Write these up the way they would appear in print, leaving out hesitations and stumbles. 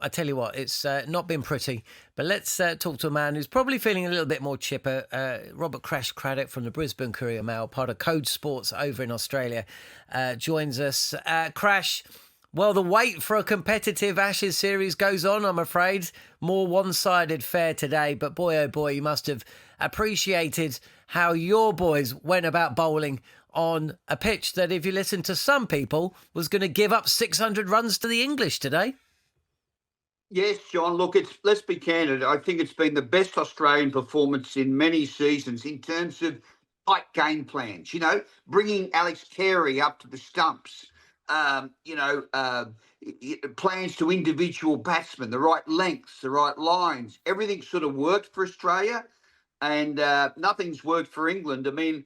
I tell you what, it's not been pretty. But let's talk to a man who's probably feeling a little bit more chipper. Robert Craddock from the Brisbane Courier Mail, part of Code Sports over in Australia, joins us. Crash, well, the wait for a competitive Ashes series goes on, I'm afraid. More one-sided fare today, but boy, oh boy, you must have appreciated how your boys went about bowling on a pitch that, if you listen to some people, was going to give up 600 runs to the English today. Yes, John. Look, let's be candid. I think it's been the best Australian performance in many seasons in terms of tight game plans. Bringing Alex Carey up to the stumps. Plans to individual batsmen, the right lengths, the right lines. Everything sort of worked for Australia, and nothing's worked for England. I mean,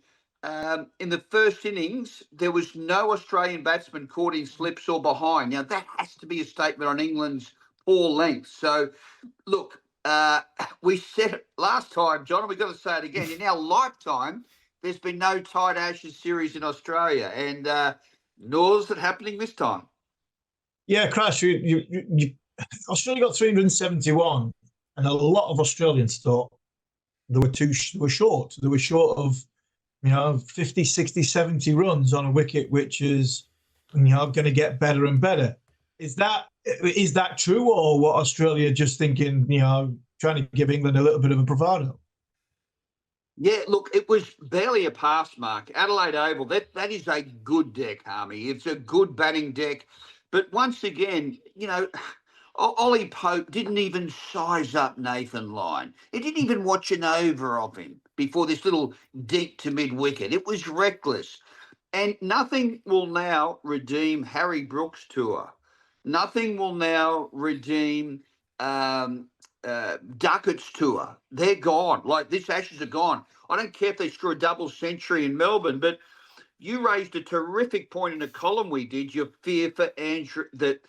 in the first innings, there was no Australian batsman caught in slips or behind. Now, that has to be a statement on England's poor length. So, look, we said it last time, John, and we've got to say it again. In our lifetime, there's been no tight Ashes series in Australia, and nor is it happening this time. Yeah, Crash, Australia got 371, and a lot of Australians thought they were short. They were short of 50, 60, 70 runs on a wicket, which is going to get better and better. Is that true, or what Australia just thinking, trying to give England a little bit of a bravado? Yeah, look, it was barely a pass mark. Adelaide Oval, that is a good deck, Harmy. It's a good batting deck. But once again, Ollie Pope didn't even size up Nathan Lyon. He didn't even watch an over of him before this little deep to mid-wicket. It was reckless. And nothing will now redeem Harry Brooks' tour. Nothing will now redeem Duckett's tour. They're gone. Like, this Ashes are gone. I don't care if they score a double century in Melbourne, but you raised a terrific point in a column we did. Your fear for Andrew that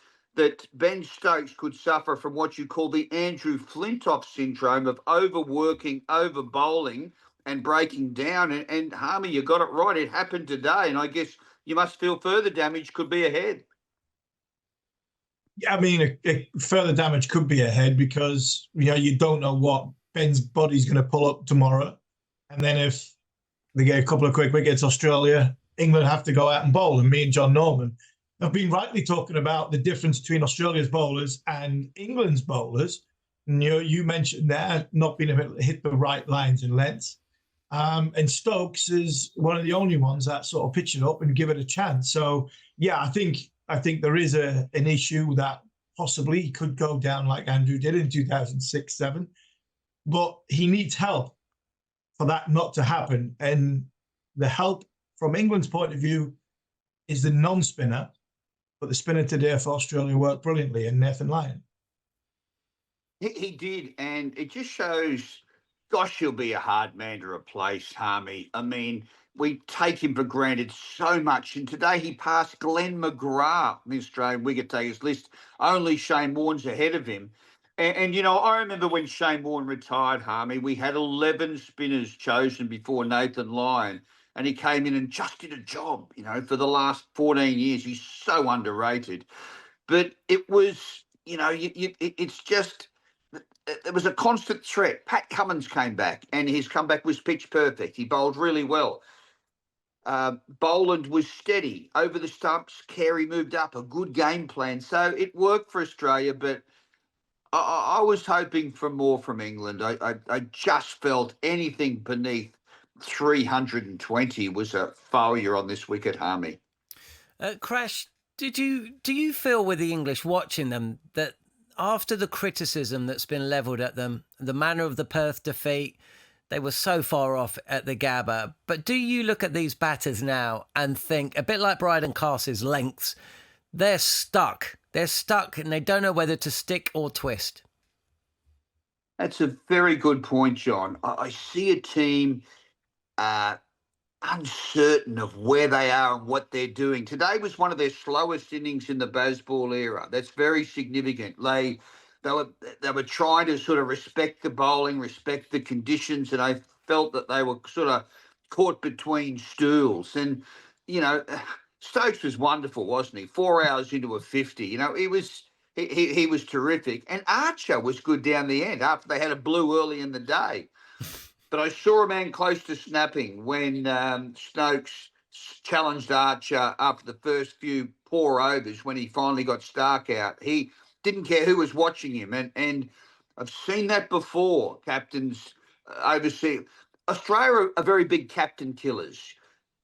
Ben Stokes could suffer from what you call the Andrew Flintoff syndrome of overworking, over bowling, and breaking down. And Harmy, you got it right. It happened today, and I guess you must feel further damage could be ahead. Yeah, I mean, further damage could be ahead because you don't know what Ben's body's going to pull up tomorrow, and then if they get a couple of quick wickets, Australia, England have to go out and bowl. And me and John Norman have been rightly talking about the difference between Australia's bowlers and England's bowlers. And, you mentioned that not being able to hit the right lines and lengths. And Stokes is one of the only ones that sort of pitch it up and give it a chance. So, yeah, I think there is an issue that possibly could go down like Andrew did in 2006-07, but he needs help for that not to happen. And the help from England's point of view is the non-spinner, but the spinner today for Australia worked brilliantly, and Nathan Lyon. He did, and it just shows, gosh, he'll be a hard man to replace, Harmy. I mean, we take him for granted so much. And today he passed Glenn McGrath on the Australian wicket takers list. Only Shane Warne's ahead of him. And I remember when Shane Warne retired, Harmy, we had 11 spinners chosen before Nathan Lyon. And he came in and just did a job, for the last 14 years. He's so underrated. But it was, it's just, there was a constant threat. Pat Cummins came back, and his comeback was pitch perfect. He bowled really well. Boland was steady over the stumps. Carey moved up, a good game plan. So it worked for Australia, but I was hoping for more from England. I just felt anything beneath 320 was a failure on this wicket, Harmy. Crash, do you feel with the English watching them that after the criticism that's been levelled at them, the manner of the Perth defeat, they were so far off at the Gabba, but do you look at these batters now and think, a bit like Bryden Cass's lengths, they're stuck. They're stuck and they don't know whether to stick or twist? That's a very good point, John. I see a team uncertain of where they are and what they're doing. Today was one of their slowest innings in the Bazball era. That's very significant. They were trying to sort of respect the bowling, respect the conditions, and I felt that they were sort of caught between stools. And, Stokes was wonderful, wasn't he? 4 hours into a 50. It was he was terrific. And Archer was good down the end after they had a blue early in the day. But I saw a man close to snapping when Stokes challenged Archer after the first few poor overs when he finally got Stark out. He didn't care who was watching him. And I've seen that before, captains overseas. Australia are very big captain killers.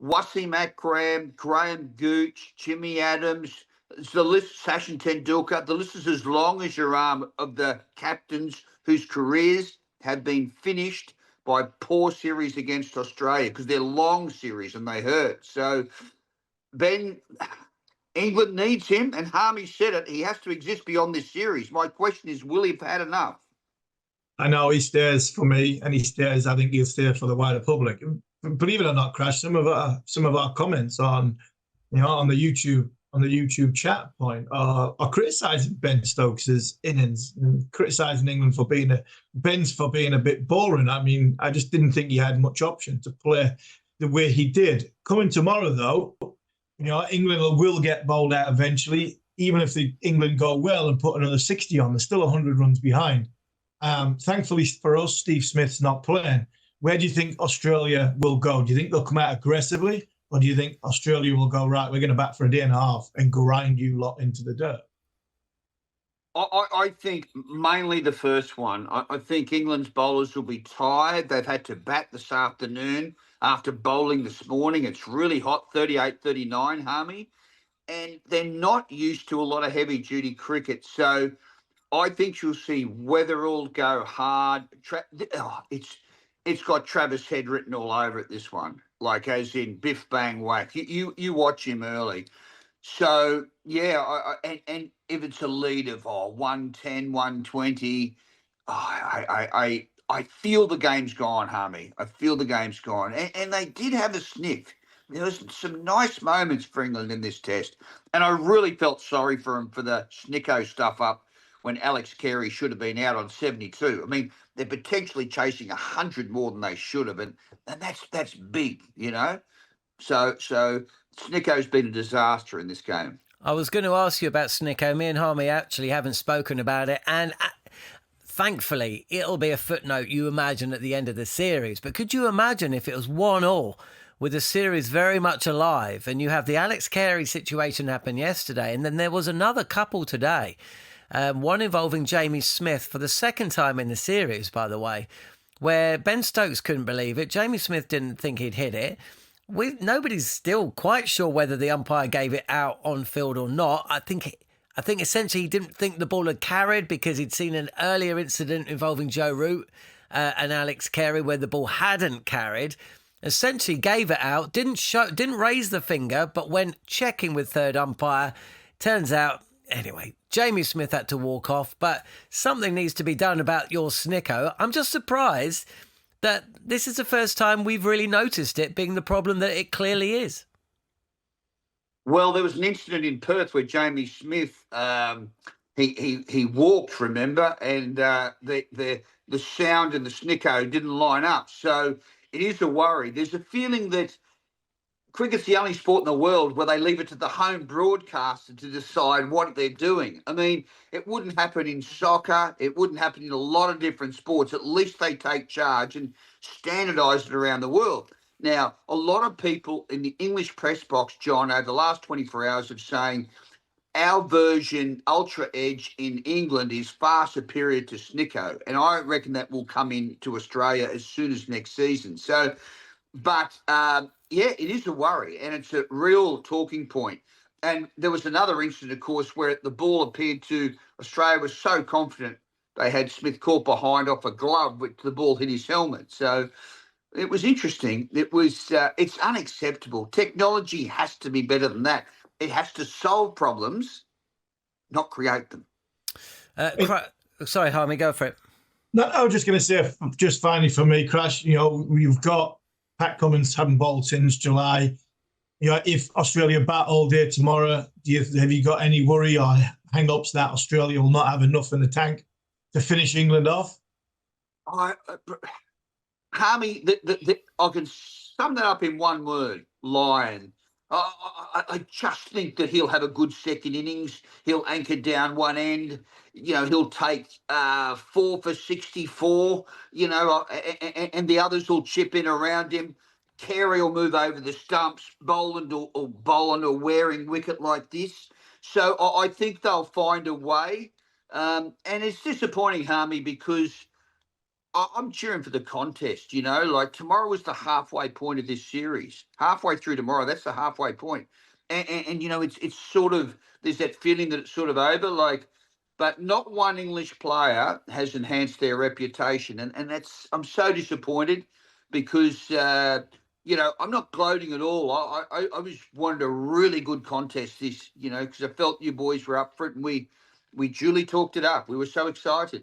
Wasim Akram, Graham Gooch, Jimmy Adams, it's the list, Sachin Tendulkar. The list is as long as your arm of the captains whose careers have been finished by poor series against Australia because they're long series and they hurt. So, Ben, England needs him, and Harmy said it. He has to exist beyond this series. My question is, will he have had enough? I know he stays for me, and he stays. I think he'll stay for the wider public. Believe it or not, Crash, some of our comments on the YouTube chat point are criticising Ben Stokes' innings and criticising England for being a bit boring. I mean, I just didn't think he had much option to play the way he did. Coming tomorrow, though, England will get bowled out eventually. Even if England go well and put another 60 on, they're still 100 runs behind. Thankfully for us, Steve Smith's not playing. Where do you think Australia will go? Do you think they'll come out aggressively? Or do you think Australia will go, right, we're going to bat for a day and a half and grind you lot into the dirt? I think mainly the first one. I think England's bowlers will be tired. They've had to bat this afternoon after bowling this morning. It's really hot, 38, 39, Harmy. And they're not used to a lot of heavy-duty cricket. So I think you'll see Weatherall go hard. It's got Travis Head written all over it, this one, like as in biff, bang, whack. You watch him early. So, yeah, and if it's a lead of 110, 120, I feel the game's gone, Harmy. I feel the game's gone. And they did have a sniff. There was some nice moments for England in this test. And I really felt sorry for them for the Snicko stuff up when Alex Carey should have been out on 72. I mean, they're potentially chasing 100 more than they should have. And that's big, So Snicko's been a disaster in this game. I was going to ask you about Snicko. Me and Harmy actually haven't spoken about it. And thankfully, it'll be a footnote, you imagine, at the end of the series. But could you imagine if it was 1-1 with the series very much alive and you have the Alex Carey situation happen yesterday and then there was another couple today, one involving Jamie Smith for the second time in the series, by the way, where Ben Stokes couldn't believe it. Jamie Smith didn't think he'd hit it. Nobody's still quite sure whether the umpire gave it out on field or not. I think essentially he didn't think the ball had carried because he'd seen an earlier incident involving Joe Root and Alex Carey where the ball hadn't carried. Essentially gave it out, didn't raise the finger, but when checking with third umpire, turns out, anyway, Jamie Smith had to walk off, but something needs to be done about your Snicko. I'm just surprised that this is the first time we've really noticed it being the problem that it clearly is. Well, there was an incident in Perth where Jamie Smith, he walked, remember, and the sound and the Snicko didn't line up. So it is a worry. There's a feeling that cricket's the only sport in the world where they leave it to the home broadcaster to decide what they're doing. I mean, it wouldn't happen in soccer. It wouldn't happen in a lot of different sports. At least they take charge and standardise it around the world. Now, a lot of people in the English press box, John, over the last 24 hours have saying our version, Ultra Edge in England, is far superior to Snicko. And I reckon that will come into Australia as soon as next season. So, but yeah, it is a worry and it's a real talking point. And there was another incident, of course, where the ball appeared to Australia was so confident they had Smith caught behind off a glove, which the ball hit his helmet. So it was interesting. It's unacceptable. Technology has to be better than that. It has to solve problems, not create them. Sorry, Harmy, go for it. No, I was just going to say, just finally for me, Crash, we've got Pat Cummins having bowled since July. If Australia bat all day tomorrow, have you got any worry or hang-ups that Australia will not have enough in the tank to finish England off? Harmy, I can sum that up in one word: Lyon. I just think that he'll have a good second innings. He'll anchor down one end. He'll take 4 for 64. And the others will chip in around him. Carey will move over the stumps. Boland or Boland or wearing wicket like this. So I think they'll find a way. And it's disappointing, Harmy, because I'm cheering for the contest, like tomorrow is the halfway point of this series. Halfway through tomorrow, that's the halfway point. And it's sort of, there's that feeling that it's sort of over, but not one English player has enhanced their reputation. And I'm so disappointed because, I'm not gloating at all. I just wanted a really good contest this, because I felt you boys were up for it and we duly talked it up. We were so excited.